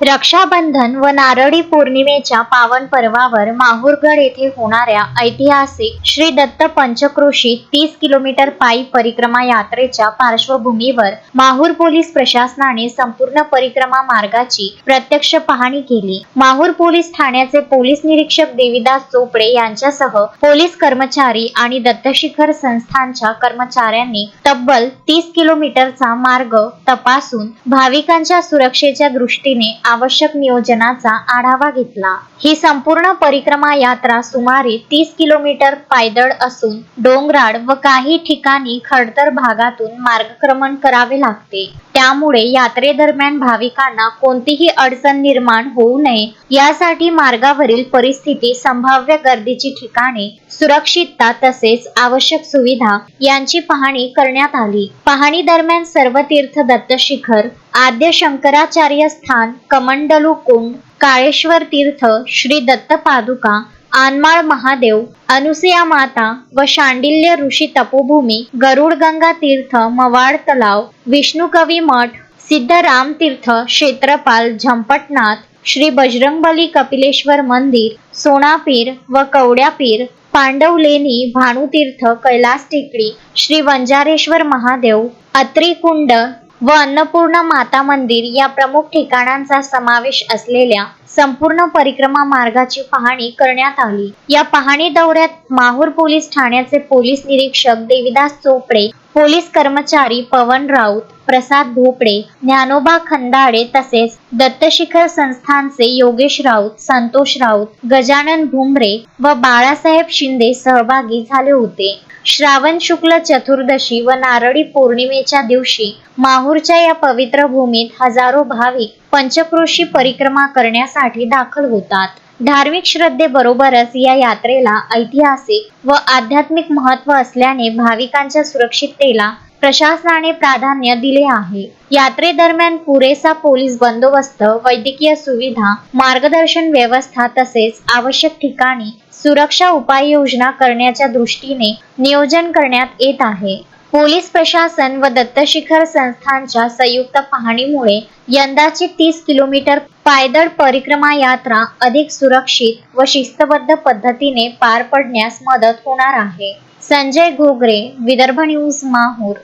रक्षाबंधन व नारळी पौर्णिमेच्या पावन पर्वावर माहूरगड येथे होणाऱ्या ऐतिहासिक श्री दत्त पंचक्रोशी 30 किलोमीटर पायी परिक्रमा यात्रेच्या पार्श्वभूमीवर माहूर पोलीस प्रशासनाने संपूर्ण परिक्रमा मार्गाची प्रत्यक्ष पाहणी केली। माहूर पोलीस ठाण्याचे पोलीस निरीक्षक देविदास चोपडे यांच्यासह पोलीस कर्मचारी आणि दत्तशिखर संस्थानच्या कर्मचाऱ्यांनी तब्बल 30 किलोमीटरचा मार्ग तपासून भाविकांच्या सुरक्षेच्या दृष्टीने आवश्यक नियोजनाचा आढावा घेतला। ही संपूर्ण परिक्रमा यात्रा सुमारे 30 किलोमीटर पायदळ असून डोंगराळ व काही ठिकाणी खडतर भागातून मार्गक्रमण करावे लागते। त्यामुळे यात्रेदरम्यान भाविकांना कोणतीही अडचण निर्माण होऊ नये यासाठी मार्गावरील परिस्थिती, संभाव्य गर्दीची ठिकाणे, सुरक्षितता तसेच आवश्यक सुविधा यांची पाहणी करण्यात आली। पाहणी दरम्यान सर्व तीर्थ, दत्तशिखर, आद्य शंकराचार्य स्थान, कमंडलू कुंड, काळेश्वर तीर्थ, श्री दत्त पादुका, आनमाळ महादेव, अनुसया माता व शांडिल्य ऋषी तपोभूमी, गरुडगंगा तीर्थ, मवाड तलाव, विष्णुकवी मठ, सिद्धराम तीर्थ, क्षेत्रपाल, झंपटनाथ, श्री बजरंगबली कपिलेश्वर मंदिर, सोनापीर व कवड्यापीर, पांडवलेणी, भानुतीर्थ, कैलास टेकडी, श्री वंजारेश्वर महादेव, अत्रिकुंड व अन्नपूर्णा माता मंदिर या प्रमुख ठिकाणांचा समावेश असलेल्या संपूर्ण परिक्रमा मार्गाची पाहणी करण्यात आली। या पाहणी दौऱ्यात माहूर पोलीस ठाण्याचे पोलीस निरीक्षक देविदास चोपडे, पोलीस कर्मचारी पवन राऊत, प्रसाद भोपडे, ज्ञानोबा खंदाडे तसेच दत्तशिखर संस्थानचे योगेश राऊत, संतोष राऊत, गजानन भुमरे व बाळासाहेब शिंदे सहभागी झाले होते। श्रावण शुक्ल चतुर्दशी व नारळी पौर्णिमेच्या दिवशी माहूरच्या या पवित्र भूमीत हजारो भाविक पंचक्रोशी परिक्रमा करण्यासाठी दाखल होतात। धार्मिक श्रद्धेबरोबरच या यात्रेला ऐतिहासिक व आध्यात्मिक महत्त्व असल्याने भाविकांच्या सुरक्षिततेला प्रशासनाने प्राधान्य दिले आहे। यात्रेदरम्यान पुरेसा पोलीस बंदोबस्त, वैद्यकीय सुविधा, मार्गदर्शन व्यवस्था तसेच आवश्यक ठिकाणी सुरक्षा उपाययोजना करण्याच्या दृष्टीने नियोजन करण्यात येत आहे। पोलीस प्रशासन व दत्तशिखर संस्थानच्या संयुक्त पाहणीमुळे यंदाची 30 किलोमीटर पायदळ परिक्रमा यात्रा अधिक सुरक्षित व शिस्तबद्ध पद्धतीने पार पडण्यास मदत होणार आहे। संजय घोगरे, विदर्भ न्यूज, माहूर।